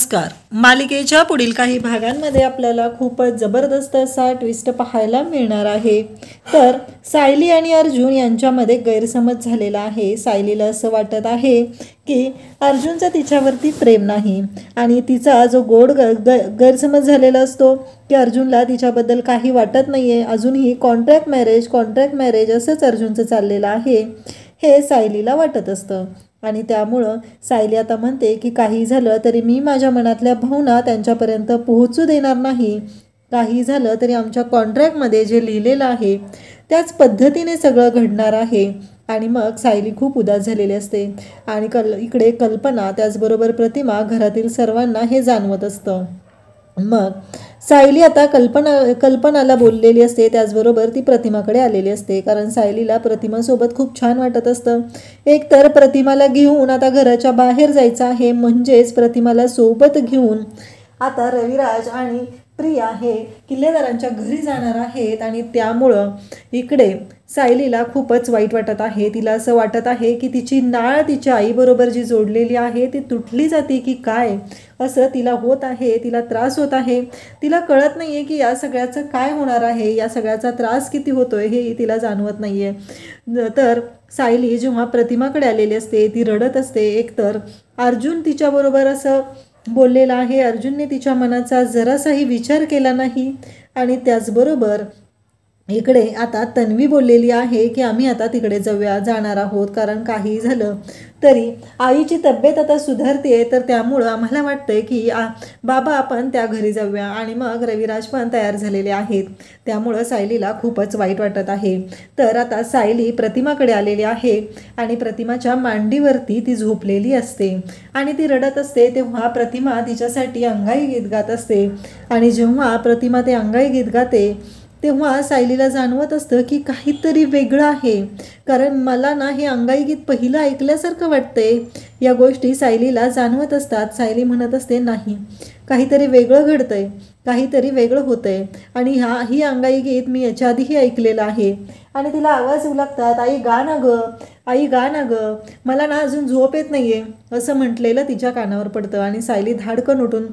नमस्कार. मालिकेच्या पुढील काही भागांमध्ये आपल्याला खूपच जबरदस्त असा ट्विस्ट पाहायला मिळणार आहे. तर सायली आणि अर्जुन यांच्यामध्ये गैरसमज झालेला आहे. सायलीला असं वाटत आहे की अर्जुनचं तिच्यावरती प्रेम नाही आणि तिचा जो गोड गैरसमज झालेला असतो की अर्जुनला तिच्याबद्दल काही वाटत नाही आहे. अजूनही कॉन्ट्रॅक्ट मॅरेज असंच अर्जुनचं चाललेलं आहे हे सायलीला वाटत असतं आणि त्यामुळं सायली आता म्हणते की काही झालं तरी मी माझ्या मनातल्या भावना त्यांच्यापर्यंत पोहोचू देणार नाही. काही झालं तरी आमच्या कॉन्ट्रॅक्टमध्ये जे लिहिलेलं आहे त्याच पद्धतीने सगळं घडणार आहे. आणि मग सायली खूप उदास झालेली असते आणि इकडे कल्पना त्याचबरोबर प्रतिमा घरातील सर्वांना हे जाणवत असतं. मग सायली आता कल्पनाला बोललेली असते, त्याचबरोबर ती प्रतिमाकडे आलेली असते कारण सायलीला प्रतिमासोबत खूप छान वाटत असतं. एक तर प्रतिमाला घेऊन आता घराच्या बाहेर जायचं आहे, म्हणजेच प्रतिमाला सोबत घेऊन आता रविराज आणि प्रिया हे किल्लेदारांच्या घरी जाणार आहेत आणि त्यामुळं इकडे सायलीला खूपच वाईट वाटत आहे. तिला असं वाटत आहे की तिची नाळ तिच्या आईबरोबर जी जोडलेली आहे ती तुटली जाते की काय असं तिला होत आहे. तिला त्रास होत आहे. तिला कळत नाही आहे की या सगळ्याचं काय होणार आहे, या सगळ्याचा त्रास किती होतोय हे तिला जाणवत नाही आहे. तर सायली जेव्हा प्रतिमाकडे आलेली असते ती रडत असते. एकतर अर्जुन तिच्याबरोबर असं बोललेला आहे, अर्जुनने तिच्या मनाचा जरासाही विचार केला नाही आणि त्याचबरोबर इकडे आता तन्वी बोललेली आहे की आम्ही आता तिकडे जाणार आहोत कारण काही झालं तरी आईची तब्येत आता सुधारते तर त्यामुळं आम्हाला वाटतंय की बाबा आपण त्या घरी जाऊया. आणि मग रविराज पण तयार झालेले आहेत. त्यामुळं सायलीला खूपच वाईट वाटत आहे. तर आता सायली प्रतिमाकडे आलेली आहे आणि प्रतिमाच्या मांडीवरती ती झोपलेली असते आणि ती रडत असते. तेव्हा प्रतिमा तिच्यासाठी अंगाई गीत गात असते आणि जेव्हा प्रतिमा ते अंगाई गीत गाते तेव्हा सायलीला जाणवत असतं की काहीतरी वेगळं आहे कारण मला ना हे अंगाई गीत पहिलं ऐकल्यासारखं वाटतंय. या गोष्टी सायलीला जाणवत असतात. सायली म्हणत असते नाही, काहीतरी वेगळं घडतंय, काहीतरी वेगळं होतंय आणि ही अंगाई गीत मी याच्या आधीही ऐकलेलं आहे. आणि तिला आवाज येऊ लागतात, आई गा ना गं, आई गा ना गं, मला ना अजून झोप येत नाही आहे असं म्हटलेलं तिच्या कानावर पडतं आणि सायली धाडकन उठून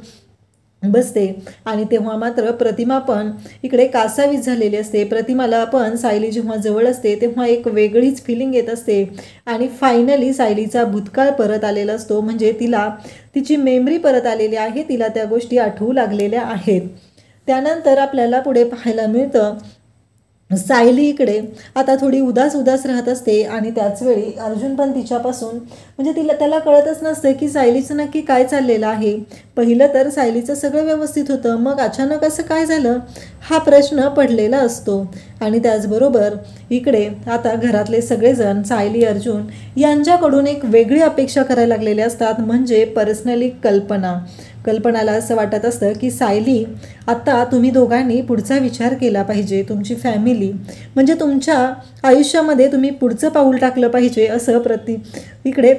बसते. आणि तेव्हा मात्र प्रतिमा पण इकडे कासावीस झालेली असते. प्रतिमाला पण सायली जेव्हा जवळ असते तेव्हा एक वेगळीच फिलिंग येत असते आणि फायनली सायलीचा भूतकाळ परत आलेला असतो. म्हणजे तिला तिची मेमरी परत आलेली आहे, तिला त्या गोष्टी आठवू लागलेल्या आहेत. त्यानंतर आपल्याला पुढे पाहायला मिळतं सायली इकडे आता थोडी उदास राहत असते आणि त्याचवेळी अर्जुन पण तिच्यापासून म्हणजे त्याला कळतच नसतं की सायलीचं नक्की काय चाललेलं आहे. पहिलं तर सायलीचं सगळं व्यवस्थित होतं, मग अचानक असं काय झालं हा प्रश्न पडलेला असतो. आणि त्याचबरोबर इकडे आता घरातले सगळेजण सायली अर्जुन यांच्याकडून एक वेगळी अपेक्षा करायला लागलेले असतात. म्हणजे पर्सनली कल्पनाला असं वाटत असतं की सायली आता तुम्ही दोघांनी पुढचा विचार केला पाहिजे, तुमची फॅमिली म्हणजे तुमच्या आयुष्यामध्ये तुम्ही पुढचं पाऊल टाकलं पाहिजे असं इकडे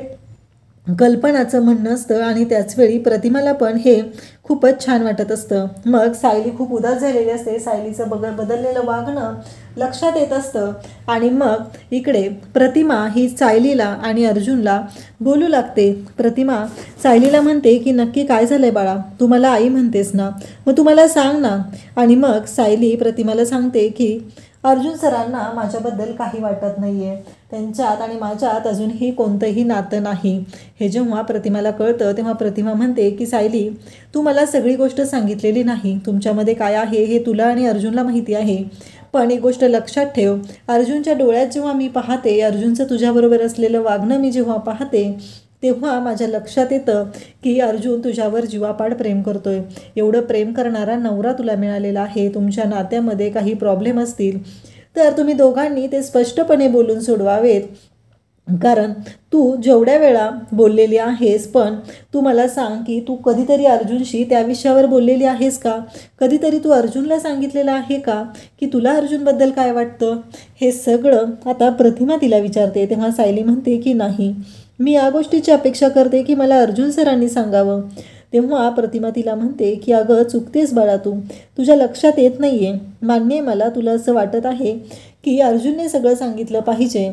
कल्पनाचं म्हणणं असतं. आणि त्याचवेळी प्रतिमाला पण हे खूपच छान वाटत असतं. मग सायली खूप उदास झालेली असते. सायलीचं बदललेलं वागणं लक्षात येत असतं आणि मग इकडे प्रतिमा ही सायलीला आणि अर्जुनला बोलू लागते. प्रतिमा सायलीला म्हणते की नक्की काय झालंय बाळा, तू मला आई म्हणतेस ना, मग तू मला सांग ना. आणि मग सायली प्रतिमाला सांगते की अर्जुन सरांना माझ्याबद्दल काही वाटत नाही आहे, त्यांच्यात आणि माझ्यात अजूनही कोणतंही नातं नाही. हे जेव्हा प्रतिमाला कळतं तेव्हा प्रतिमा म्हणते की सायली तू मला सगळी गोष्ट सांगितलेली नाही, तुमच्यामध्ये काय आहे हे तुला आणि अर्जुनला माहिती आहे. पण एक गोष्ट लक्षात ठेव, अर्जुनच्या डोळ्यात जेव्हा मी पाहते, अर्जुनचं तुझ्याबरोबर असलेलं वागणं मी जेव्हा पाहते तेव्हा माझ्या लक्षात येतं की अर्जुन तुझ्यावर जीवापाड प्रेम करतोय. एवढं प्रेम करणारा नवरा तुला मिळालेला आहे. तुमच्या नात्यामध्ये काही प्रॉब्लेम असतील तर तुम्ही दोघांनी ते स्पष्टपणे बोलून सोडवावेत. कारण तू जेवढ्या वेळा बोललेली आहेस, पण तू मला सांग की तू कधीतरी अर्जुनशी त्या विषयावर बोललेली आहेस का? कधीतरी तू अर्जुनला सांगितलेलं आहे का की तुला अर्जुनबद्दल काय वाटतं? हे सगळं आता प्रतिमा तिला विचारते. तेव्हा सायली म्हणते की नाही, मी या गोष्टीची अपेक्षा करते की मला अर्जुन सरांनी सांगावं. तेव्हा प्रतिमा तिला म्हणते की अगं चुकतेस बाळा, तुझ्या लक्षात येत नाही आहे. मान्य आहे मला, तुला असं वाटत आहे की अर्जुनने सगळं सांगितलं पाहिजे,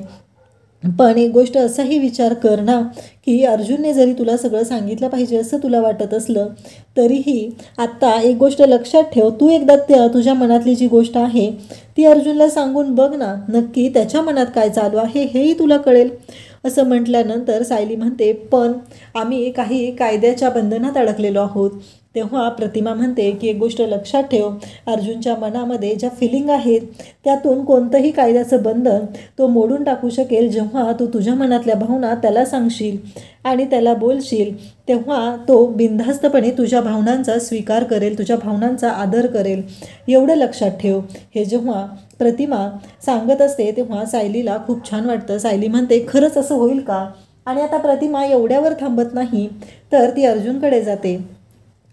पण एक गोष्ट असाही विचार कर ना की अर्जुनने जरी तुला सगळं सांगितलं पाहिजे असं तुला वाटत असलं तरीही आत्ता एक गोष्ट लक्षात ठेव, तू एकदा तुझ्या मनातली जी गोष्ट आहे ती अर्जुनला सांगून बघ ना, नक्की त्याच्या मनात काय चालू आहे हेही तुला कळेल. असं म्हटल्यानंतर सायली म्हणते, पण आम्ही काही कायद्याच्या बंधनात अडकलेलो आहोत. तेव्हा प्रतिमा म्हणते की एक गोष्ट लक्षात ठेव, अर्जुनच्या मनामध्ये ज्या फिलिंग आहेत त्यातून कोणतंही कायद्याचं बंधन तो मोडून टाकू शकेल जेव्हा तू तुझ्या मनातल्या भावना त्याला सांगशील आणि त्याला बोलशील, तेव्हा तो बिनधास्तपणे तुझ्या भावनांचा स्वीकार करेल, तुझ्या भावनांचा आदर करेल. एवढं लक्षात ठेव. हे जेव्हा प्रतिमा सांगत असते तेव्हा सायलीला खूप छान वाटतं. सायली म्हणते, खरंच असं होईल का? आणि आता प्रतिमा एवढ्यावर थांबत नाही, तर ती अर्जुनकडे जाते.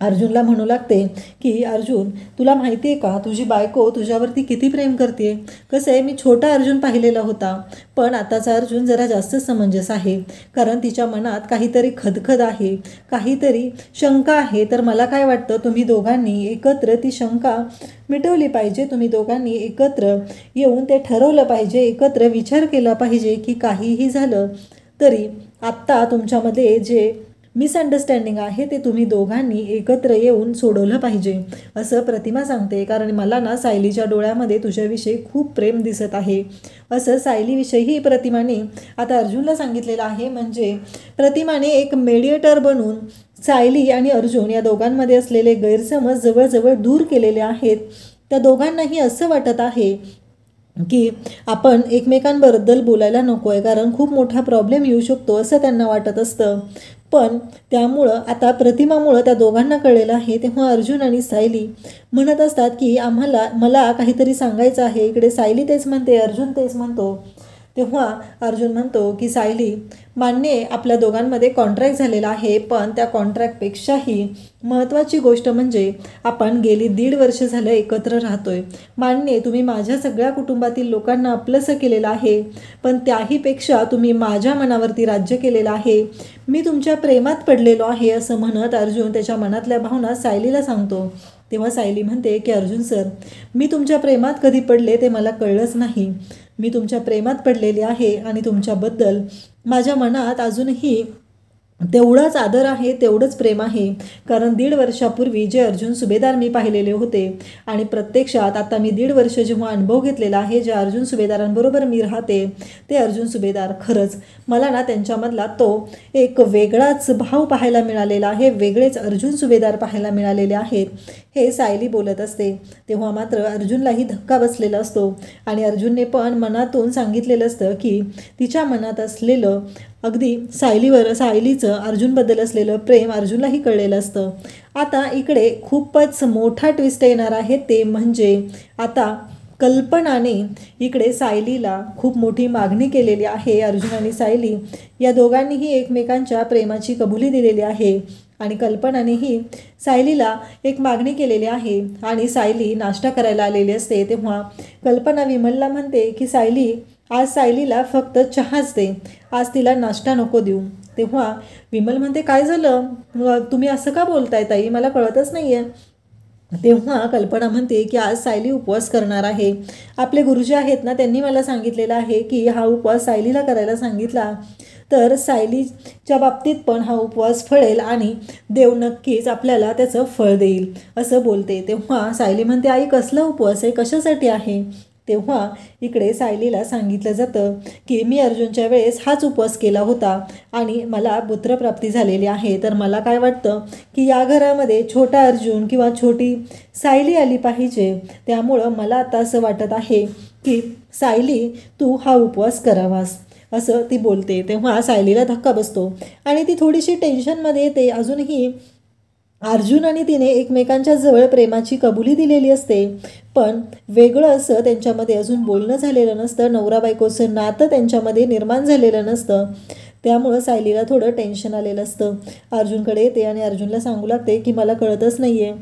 अर्जुनला म्हणू लागते की अर्जुन, तुला माहिती आहे का तुझी बायको तुझ्यावरती किती प्रेम करते? कसं आहे, मी छोटा अर्जुन पाहिलेला होता, पण आताचा अर्जुन जरा जास्त समंजस आहे, कारण तिच्या मनात काहीतरी खदखद आहे, काहीतरी शंका आहे. तर मला काय वाटतं, तुम्ही दोघांनी एकत्र ती शंका मिटवली पाहिजे. तुम्ही दोघांनी एकत्र येऊन ते ठरवलं पाहिजे, एकत्र विचार केला पाहिजे की काहीही झालं तरी आत्ता तुमच्यामध्ये जे मिसअंडरस्टँडिंग आहे ते तुम्ही दोघांनी एकत्र येऊन सोडवलं पाहिजे, असं प्रतिमा सांगते. कारण मला ना सायलीच्या डोळ्यामध्ये तुझ्याविषयी खूप प्रेम दिसत आहे, असं सायलीविषयीही प्रतिमाने आता अर्जुनला सांगितलेलं आहे. म्हणजे प्रतिमाने एक मेडिएटर बनून सायली आणि अर्जुन या दोघांमध्ये असलेले गैरसमज जवळजवळ दूर केलेले आहेत. त्या दोघांनाही असं वाटत आहे की आपण एकमेकांबद्दल बोलायला नको आहे, कारण खूप मोठा प्रॉब्लेम येऊ शकतो असं त्यांना वाटत असतं. पण त्यामुळं आता प्रतिमामुळं त्या दोघांना कळलेलं आहे. तेव्हा अर्जुन आणि सायली म्हणत असतात की मला काहीतरी सांगायचं आहे. इकडे सायली तेच म्हणते, अर्जुन तेच म्हणतो. तेव्हा अर्जुन म्हणतो की सायली, मान्य आहे आपल्या दोघांमध्ये कॉन्ट्रॅक्ट झालेला आहे, पण त्या कॉन्ट्रॅक्टपेक्षाही महत्त्वाची गोष्ट म्हणजे आपण गेली 1.5 वर्ष झालं एकत्र राहतोय. मान्य आहे तुम्ही माझ्या सगळ्या कुटुंबातील लोकांना आपलंसं केलेलं आहे, पण त्याहीपेक्षा तुम्ही माझ्या मनावरती राज्य केलेलं आहे. मी तुमच्या प्रेमात पडलेलो आहे, असं म्हणत अर्जुन त्याच्या मनातल्या भावना सायलीला सांगतो. तेव्हा सायली म्हणते की अर्जुन सर, मी तुमच्या प्रेमात कधी पडले ते मला कळलंच नाही. मी तुमच्या प्रेमात पडलेली आहे आणि तुमच्याबद्दल माझ्या मनात अजूनही तेवढाच आदर आहे, तेवढंच प्रेम आहे. कारण 1.5 वर्षापूर्वी जे अर्जुन सुभेदार मी पाहिलेले होते आणि प्रत्यक्षात आता मी 1.5 वर्ष जेव्हा अनुभव घेतलेला आहे, ज्या अर्जुन सुभेदारांबरोबर मी राहते ते अर्जुन सुभेदार, खरंच मला ना त्यांच्यामधला तो एक वेगळाच भाव पाहायला मिळालेला आहे, वेगळेच अर्जुन सुभेदार पाहायला मिळालेले आहेत, हे सायली बोलत असते. तेव्हा मात्र अर्जुनलाही धक्का बसलेला असतो आणि अर्जुनने पण मनातून सांगितलेलं असतं की तिच्या मनात असलेलं अगदी सायलीचं अर्जुनबद्दल असलेलं प्रेम अर्जुनलाही कळलेलं असतं. आता इकडे खूपच मोठा ट्विस्ट येणार आहे, ते म्हणजे आता कल्पनाने इकडे सायलीला खूप मोठी मागणी केलेली आहे. अर्जुन आणि सायली या दोघांनीही एकमेकांच्या प्रेमाची कबुली दिलेली आहे आणि कल्पनानेही सायलीला एक मागणी केलेली आहे आणि सायली नाश्ता करायला आलेली असते. तेव्हा कल्पना विमलला म्हणते की सायली, आज सायलीला फक्त चहाच दे, आज तिला नाश्ता नको देऊ. तेव्हा विमल म्हणते, काय झालं, तुम्ही असं का बोलताय ताई, मला कळतच नाही आहे. तेव्हा कल्पना म्हणते की आज सायली उपवास करणार आहे. आपले गुरुजी आहेत ना, त्यांनी मला सांगितलेलं आहे की हा उपवास सायलीला करायला सांगितला तर सायलीच्या बाबतीत पण हा उपवास फळेल आणि देव नक्कीच आपल्याला त्याचं फळ देईल, असं बोलते. तेव्हा सायली म्हणते, आई कसला उपवास आहे, कशासाठी आहे? तेव्हा इकडे सायलीला सांगितलं जातं की मी अर्जुनच्या वेळेस हाच उपवास केला होता आणि मला पुत्रप्राप्ती झालेली आहे. तर मला काय वाटतं की या घरामध्ये छोटा अर्जुन किंवा छोटी सायली आली पाहिजे. त्यामुळं मला आता असं वाटत आहे की सायली, तू हा उपवास करावास, असं ती बोलते. तेव्हा सायलीला धक्का बसतो आणि ती थोडीशी टेन्शनमध्ये येते. अजूनही अर्जुन आणि तिने एकमेकांच्या जवळ प्रेमाची कबुली दिलेली असते, पण वेगळं असं त्यांच्यामध्ये अजून बोलणं झालेलं नसतं, नवरा बायकोचं नातं त्यांच्यामध्ये निर्माण झालेलं नसतं. त्यामुळं सायलीला थोडं टेन्शन आलेलं असतं. अर्जुनकडे येते आणि अर्जुनला सांगू लागते की मला कळतच नाही आहे,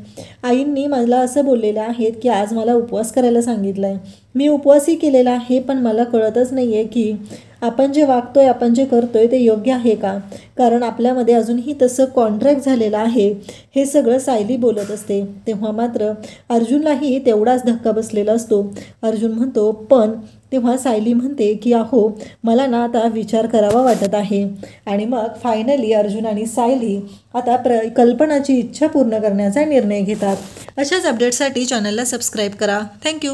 आईंनी मला असं बोललेलं आहेत की आज मला उपवास करायला सांगितलं आहे, मी उपवासही केलेला आहे, पण मला कळतच नाही आहे की आपण जे वागतोय, आपण जे करतोय ते योग्य आहे का, कारण आपल्यामध्ये अजूनही तसं कॉन्ट्रॅक्ट झालेलं आहे. हे सगळं सायली बोलत असते. तेव्हा मात्र अर्जुनलाही तेवढाच धक्का बसलेला असतो. अर्जुन म्हणतो, पण तेव्हा सायली म्हणते की अहो मला ना आता विचार करावा वाटत आहे. आणि मग फायनली अर्जुन आणि सायली आता कल्पनाची इच्छा पूर्ण करण्याचा निर्णय घेतात. अशाच अपडेटसाठी चॅनलला सबस्क्राईब करा. थँक्यू.